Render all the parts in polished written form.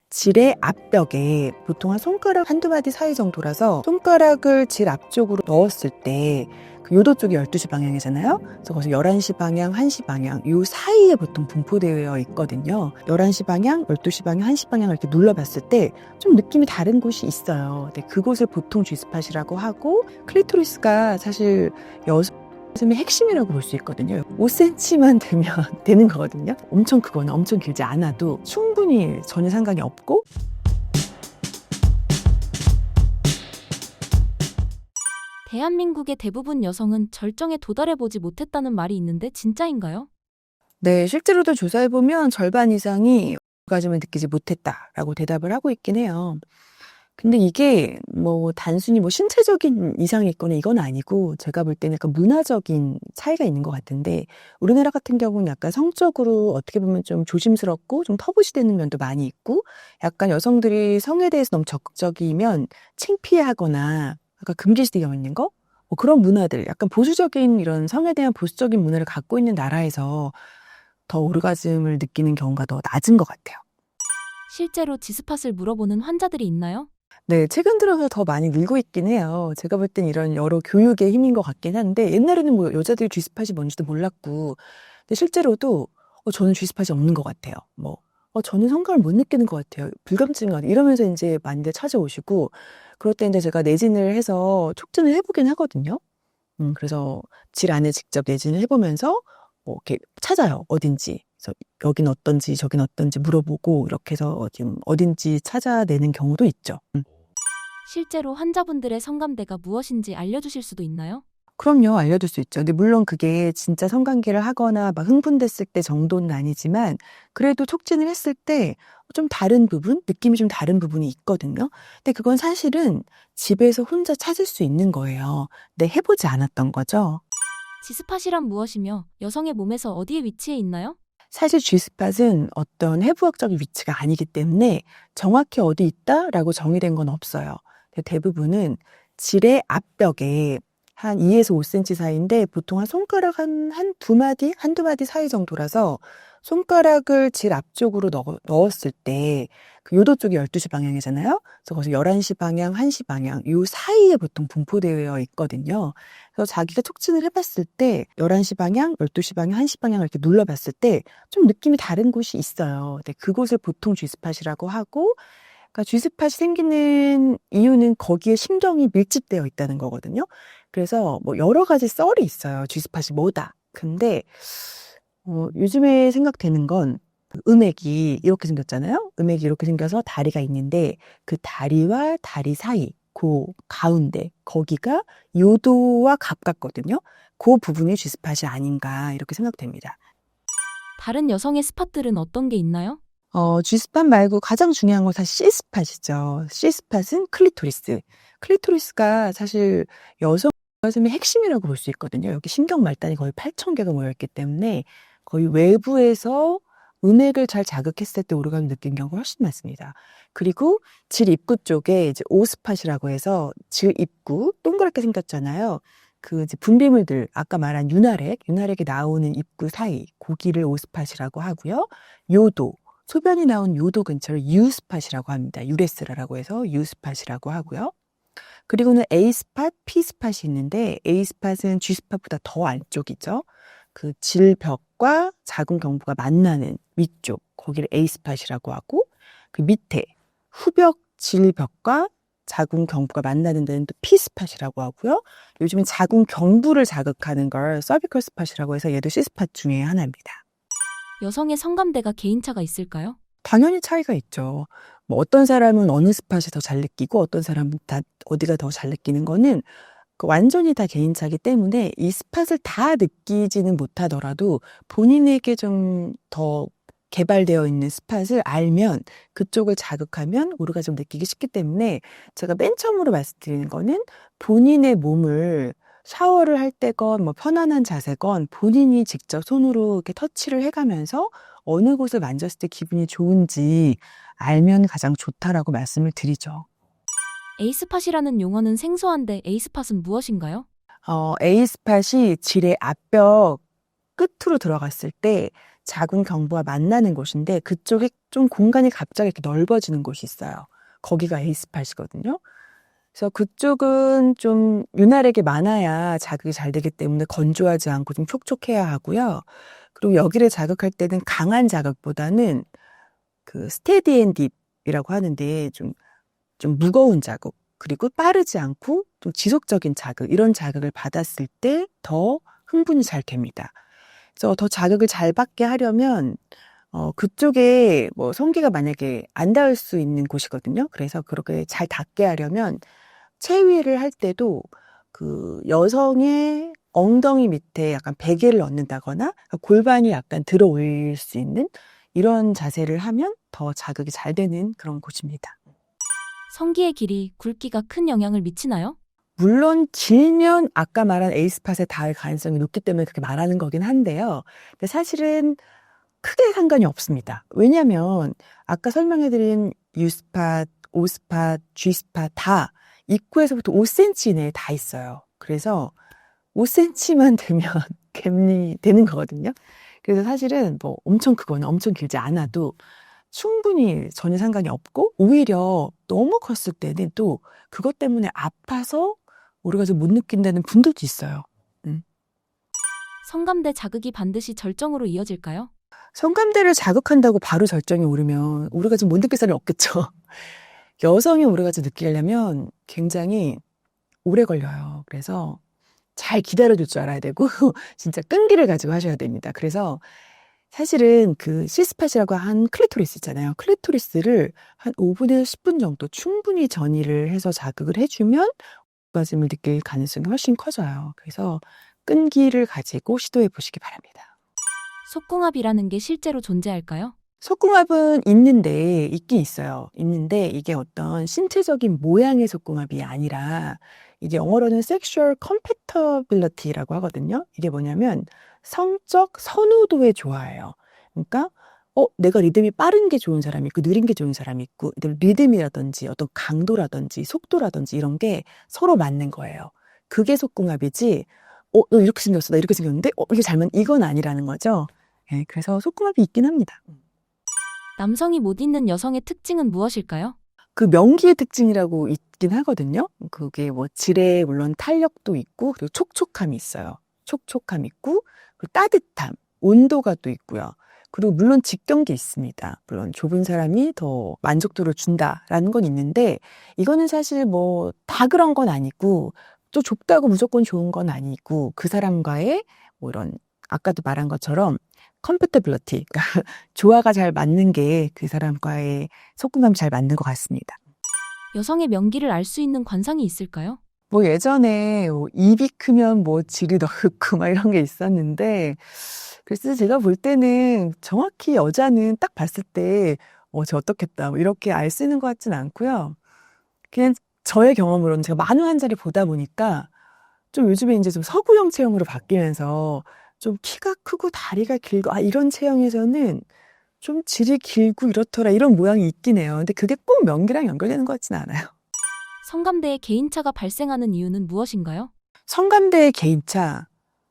질의 앞벽에 보통 한 손가락 한두 마디 사이 정도라서 손가락을 질 앞쪽으로 넣었을 때 그 요도 쪽이 12시 방향이잖아요. 그래서 거기서 11시 방향, 1시 방향 요 사이에 보통 분포되어 있거든요. 11시 방향, 12시 방향, 1시 방향을 이렇게 눌러봤을 때 좀 느낌이 다른 곳이 있어요. 근데 그곳을 보통 G스팟이라고 하고, 클리토리스가 사실 여성의 핵심이라고 볼 수 있거든요. 5cm만 되면 되는 거거든요. 엄청 크거나 엄청 길지 않아도 충분히 전혀 상관이 없고. 대한민국의 대부분 여성은 절정에 도달해보지 못했다는 말이 있는데 진짜인가요? 네, 실제로도 조사해보면 절반 이상이 오가즘을 느끼지 못했다라고 대답을 하고 있긴 해요. 근데 이게 뭐 단순히 뭐 신체적인 이상이 있거나 이건 아니고, 제가 볼 때는 약간 문화적인 차이가 있는 것 같은데, 우리나라 같은 경우는 약간 성적으로 어떻게 보면 좀 조심스럽고 좀 터부시되는 면도 많이 있고, 약간 여성들이 성에 대해서 너무 적극적이면 창피해하거나 약간 금기시되어 있는 거? 뭐 그런 문화들, 약간 보수적인 이런 성에 대한 보수적인 문화를 갖고 있는 나라에서 더 오르가즘을 느끼는 경우가 더 낮은 것 같아요. 실제로 G스팟을 물어보는 환자들이 있나요? 네, 최근 들어서 더 많이 늘고 있긴 해요. 제가 볼 땐 이런 여러 교육의 힘인 것 같긴 한데, 옛날에는 뭐 여자들이 G스팟이 뭔지도 몰랐고, 근데 실제로도 저는 G스팟이 없는 것 같아요. 뭐 저는 성감을 못 느끼는 것 같아요. 불감증 같아요. 이러면서 이제 많이들 찾아오시고, 그럴 때 이제 제가 내진을 해서 촉진을 해보긴 하거든요. 그래서 질 안에 직접 내진을 해보면서 뭐 이렇게 찾아요. 어딘지. 그래서 여긴 어떤지 저긴 어떤지 물어보고, 이렇게 해서 지금 어딘지 찾아내는 경우도 있죠. 실제로 환자분들의 성감대가 무엇인지 알려주실 수도 있나요? 그럼요. 알려줄 수 있죠. 근데 물론 그게 진짜 성관계를 하거나 막 흥분됐을 때 정도는 아니지만, 그래도 촉진을 했을 때 좀 다른 부분, 느낌이 좀 다른 부분이 있거든요. 근데 그건 사실은 집에서 혼자 찾을 수 있는 거예요. 근데 해보지 않았던 거죠. G스팟이란 무엇이며 여성의 몸에서 어디에 위치해 있나요? 사실 G스팟은 어떤 해부학적인 위치가 아니기 때문에 정확히 어디 있다라고 정의된 건 없어요. 근데 대부분은 질의 앞벽에 한 2에서 5cm 사이인데, 보통 한 손가락 한두 마디, 한두 마디 사이 정도라서 손가락을 질 앞쪽으로 넣었을 때 그 요도 쪽이 12시 방향이잖아요. 그래서 거기서 11시 방향, 1시 방향 요 사이에 보통 분포되어 있거든요. 그래서 자기가 촉진을 해봤을 때 11시 방향, 12시 방향, 1시 방향을 이렇게 눌러봤을 때 좀 느낌이 다른 곳이 있어요. 근데 그곳을 보통 G스팟이라고 하고, 그러니까 G스팟이 생기는 이유는 거기에 신경이 밀집되어 있다는 거거든요. 그래서 뭐 여러 가지 썰이 있어요. G스팟이 뭐다. 근데 요즘에 생각되는 건, 그 음액이 이렇게 생겼잖아요. 음액이 이렇게 생겨서 다리가 있는데, 그 다리와 다리 사이, 그 가운데 거기가 요도와 가깝거든요. 그 부분이 G스팟이 아닌가 이렇게 생각됩니다. 다른 여성의 스팟들은 어떤 게 있나요? G스팟 말고 가장 중요한 건 사실 C스팟이죠. C스팟은 클리토리스. 클리토리스가 사실 여성 orgasm의 핵심이라고 볼 수 있거든요. 여기 신경 말단이 거의 8,000개가 모여있기 때문에 거의 외부에서 음액을 잘 자극했을 때 오르감을 느낀 경우가 훨씬 많습니다. 그리고 질 입구 쪽에 이제 O스팟이라고 해서, 질 입구 동그랗게 생겼잖아요. 그 이제 분비물들, 아까 말한 윤활액이 나오는 입구 사이, 고기를 O스팟이라고 하고요. 요도, 소변이 나온 요도 근처를 U스팟이라고 합니다. 유레스라라고 해서 U스팟이라고 하고요. 그리고는 A스팟, P스팟이 있는데, A스팟은 G스팟보다 더 안쪽이죠. 그 질벽과 자궁 경부가 만나는 위쪽, 거기를 A스팟이라고 하고, 그 밑에 후벽 질벽과 자궁 경부가 만나는 데는 또 P스팟이라고 하고요. 요즘은 자궁 경부를 자극하는 걸 서비컬 스팟이라고 해서 얘도 C스팟 중에 하나입니다. 여성의 성감대가 개인차가 있을까요? 당연히 차이가 있죠. 뭐 어떤 사람은 어느 스팟이 더 잘 느끼고, 어떤 사람은 다 어디가 더 잘 느끼는 거는 그 완전히 다 개인차이기 때문에, 이 스팟을 다 느끼지는 못하더라도 본인에게 좀 더 개발되어 있는 스팟을 알면, 그쪽을 자극하면 오르가 좀 느끼기 쉽기 때문에, 제가 맨 처음으로 말씀드리는 거는 본인의 몸을 샤워를 할 때건 뭐 편안한 자세건 본인이 직접 손으로 이렇게 터치를 해가면서 어느 곳을 만졌을 때 기분이 좋은지 알면 가장 좋다라고 말씀을 드리죠. A스팟이라는 용어는 생소한데 A스팟은 무엇인가요? A스팟이 질의 앞벽 끝으로 들어갔을 때 자궁 경부가 만나는 곳인데 그쪽에 좀 공간이 갑자기 이렇게 넓어지는 곳이 있어요. 거기가 A 스팟이거든요. 그래서 그쪽은 좀 윤활액이 많아야 자극이 잘 되기 때문에 건조하지 않고 좀 촉촉해야 하고요. 그리고 여기를 자극할 때는 강한 자극보다는 그 스테디 앤 딥이라고 하는데 좀 무거운 자극, 그리고 빠르지 않고 좀 지속적인 자극, 이런 자극을 받았을 때 더 흥분이 잘 됩니다. 그래서 더 자극을 잘 받게 하려면 그쪽에 뭐 성기가 만약에 안 닿을 수 있는 곳이거든요. 그래서 그렇게 잘 닿게 하려면 체위를 할 때도 그 여성의 엉덩이 밑에 약간 베개를 넣는다거나 골반이 약간 들어 올릴 수 있는 이런 자세를 하면 더 자극이 잘 되는 그런 곳입니다. 성기의 길이 굵기가 큰 영향을 미치나요? 물론 길면 아까 말한 A스팟에 닿을 가능성이 높기 때문에 그렇게 말하는 거긴 한데요. 근데 사실은 크게 상관이 없습니다. 왜냐하면 아까 설명해드린 U스팟, O스팟, G스팟 다 입구에서부터 5cm 이내에 다 있어요. 그래서 5cm만 되면 갭이 되는 거거든요. 그래서 사실은 뭐 엄청 크거나 엄청 길지 않아도 충분히 전혀 상관이 없고, 오히려 너무 컸을 때는 또 그것 때문에 아파서 오르가즘 못 느낀다는 분들도 있어요. 성감대 자극이 반드시 절정으로 이어질까요? 성감대를 자극한다고 바로 절정이 오르면 오르가즘 못 느낄 사람이 없겠죠. 여성이 오르가즘 느끼려면 굉장히 오래 걸려요. 그래서 잘 기다려줄 줄 알아야 되고 진짜 끈기를 가지고 하셔야 됩니다. 그래서 사실은 그 C스팟이라고 한 클리토리스 있잖아요. 클리토리스를 한 5분에서 10분 정도 충분히 전이를 해서 자극을 해주면 오르가즘을 느낄 가능성이 훨씬 커져요. 그래서 끈기를 가지고 시도해 보시기 바랍니다. 속궁합이라는 게 실제로 존재할까요? 속궁합은 있긴 있어요. 있는데 이게 어떤 신체적인 모양의 속궁합이 아니라 이게 영어로는 sexual compatibility라고 하거든요. 이게 뭐냐면 성적 선호도의 조화예요. 그러니까 내가 리듬이 빠른 게 좋은 사람이 있고 느린 게 좋은 사람이 있고, 리듬이라든지 어떤 강도라든지 속도라든지 이런 게 서로 맞는 거예요. 그게 속궁합이지. 너 이렇게 생겼어. 나 이렇게 생겼는데 이게 이건 아니라는 거죠. 네, 그래서 속궁합이 있긴 합니다. 남성이 못 잊는 여성의 특징은 무엇일까요? 그 명기의 특징이라고 있긴 하거든요. 그게 뭐 질에 물론 탄력도 있고, 그리고 촉촉함이 있어요. 촉촉함 있고, 그리고 따뜻함, 온도가 또 있고요. 그리고 물론 직경기 있습니다. 물론 좁은 사람이 더 만족도를 준다라는 건 있는데, 이거는 사실 뭐 다 그런 건 아니고, 또 좁다고 무조건 좋은 건 아니고, 그 사람과의 뭐 이런 아까도 말한 것처럼 컴패티빌리티, 그러니까 조화가 잘 맞는 게 그 사람과의 속궁합이 잘 맞는 것 같습니다. 여성의 명기를 알 수 있는 관상이 있을까요? 뭐 예전에 입이 크면 뭐 질이 넓고 막 이런 게 있었는데, 그래서 제가 볼 때는 정확히 여자는 딱 봤을 때 쟤 어떻겠다 뭐 이렇게 알 수 있는 것 같진 않고요. 그냥 저의 경험으로는 제가 만화 한자를 보다 보니까 좀 요즘에 이제 좀 서구형 체형으로 바뀌면서 좀 키가 크고 다리가 길고 이런 체형에서는 좀 질이 길고 이렇더라 이런 모양이 있긴 해요. 근데 그게 꼭 명기랑 연결되는 것 같지는 않아요. 성감대에 개인차가 발생하는 이유는 무엇인가요? 성감대의 개인차,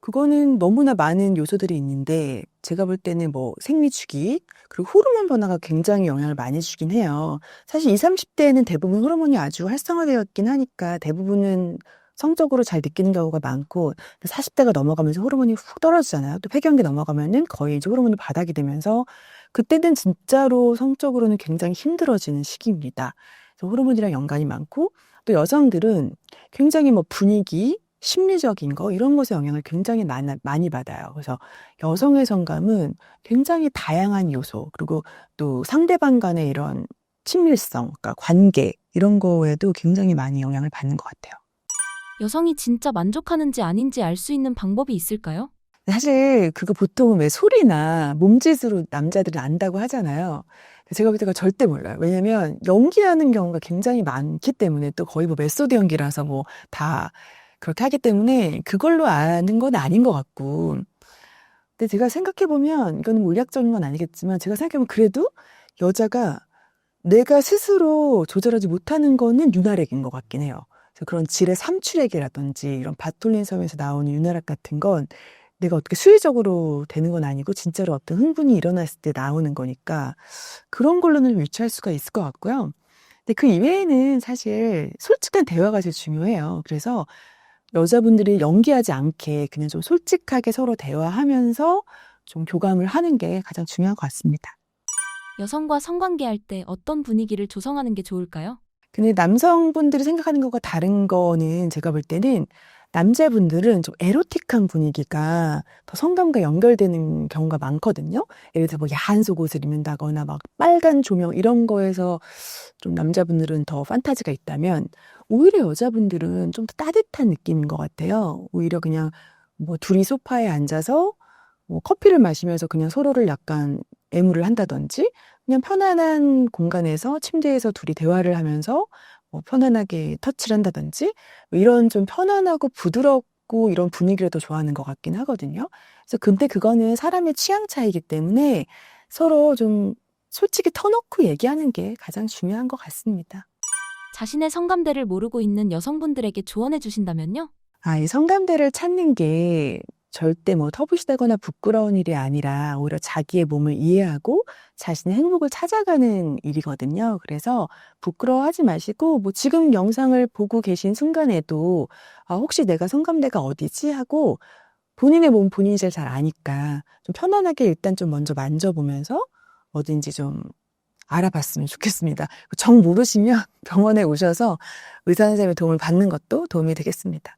그거는 너무나 많은 요소들이 있는데 제가 볼 때는 뭐 생리주기 그리고 호르몬 변화가 굉장히 영향을 많이 주긴 해요. 사실 20, 30대에는 대부분 호르몬이 아주 활성화되어 있긴 하니까 대부분은 성적으로 잘 느끼는 경우가 많고, 40대가 넘어가면서 호르몬이 훅 떨어지잖아요. 또 폐경기 넘어가면은 거의 이제 호르몬이 바닥이 되면서 그때는 진짜로 성적으로는 굉장히 힘들어지는 시기입니다. 그래서 호르몬이랑 연관이 많고, 또 여성들은 굉장히 뭐 분위기, 심리적인 거 이런 것에 영향을 굉장히 많이 받아요. 그래서 여성의 성감은 굉장히 다양한 요소, 그리고 또 상대방 간의 이런 친밀성, 그러니까 관계 이런 거에도 굉장히 많이 영향을 받는 것 같아요. 여성이 진짜 만족하는지 아닌지 알 수 있는 방법이 있을까요? 사실 그거 보통은 왜 소리나 몸짓으로 남자들은 안다고 하잖아요. 제가 볼 때가 절대 몰라요. 왜냐면 연기하는 경우가 굉장히 많기 때문에, 또 거의 뭐 메소드 연기라서 뭐 다 그렇게 하기 때문에 그걸로 아는 건 아닌 것 같고. 근데 제가 생각해보면, 이거는 뭐 의학적인 건 아니겠지만 제가 생각해보면 그래도 여자가 내가 스스로 조절하지 못하는 거는 윤활액인 것 같긴 해요. 그래서 그런 질의 삼출액이라든지 이런 바톨린 섬에서 나오는 윤활액 같은 건 내가 어떻게 수의적으로 되는 건 아니고 진짜로 어떤 흥분이 일어났을 때 나오는 거니까 그런 걸로는 유추할 수가 있을 것 같고요. 근데 그 이외에는 사실 솔직한 대화가 제일 중요해요. 그래서 여자분들이 연기하지 않게 그냥 좀 솔직하게 서로 대화하면서 좀 교감을 하는 게 가장 중요한 것 같습니다. 여성과 성관계할 때 어떤 분위기를 조성하는 게 좋을까요? 근데 남성분들이 생각하는 것과 다른 거는 제가 볼 때는 남자분들은 좀 에로틱한 분위기가 더 성감과 연결되는 경우가 많거든요. 예를 들어 뭐 야한 속옷을 입는다거나 막 빨간 조명 이런 거에서 좀 남자분들은 더 판타지가 있다면 오히려 여자분들은 좀 더 따뜻한 느낌인 것 같아요. 오히려 그냥 뭐 둘이 소파에 앉아서 뭐 커피를 마시면서 그냥 서로를 약간 애무를 한다든지 그냥 편안한 공간에서 침대에서 둘이 대화를 하면서 뭐 편안하게 터치를 한다든지 뭐 이런 좀 편안하고 부드럽고 이런 분위기를 더 좋아하는 것 같긴 하거든요. 그래서 근데 그거는 사람의 취향 차이기 때문에 서로 좀 솔직히 터놓고 얘기하는 게 가장 중요한 것 같습니다. 자신의 성감대를 모르고 있는 여성분들에게 조언해 주신다면요? 이 성감대를 찾는 게 절대 뭐 터부시다거나 부끄러운 일이 아니라 오히려 자기의 몸을 이해하고 자신의 행복을 찾아가는 일이거든요. 그래서 부끄러워하지 마시고 뭐 지금 영상을 보고 계신 순간에도 혹시 내가 성감대가 어디지? 하고 본인의 몸 본인이 제일 잘 아니까 좀 편안하게 일단 좀 먼저 만져보면서 어딘지 좀 알아봤으면 좋겠습니다. 정 모르시면 병원에 오셔서 의사 선생님의 도움을 받는 것도 도움이 되겠습니다.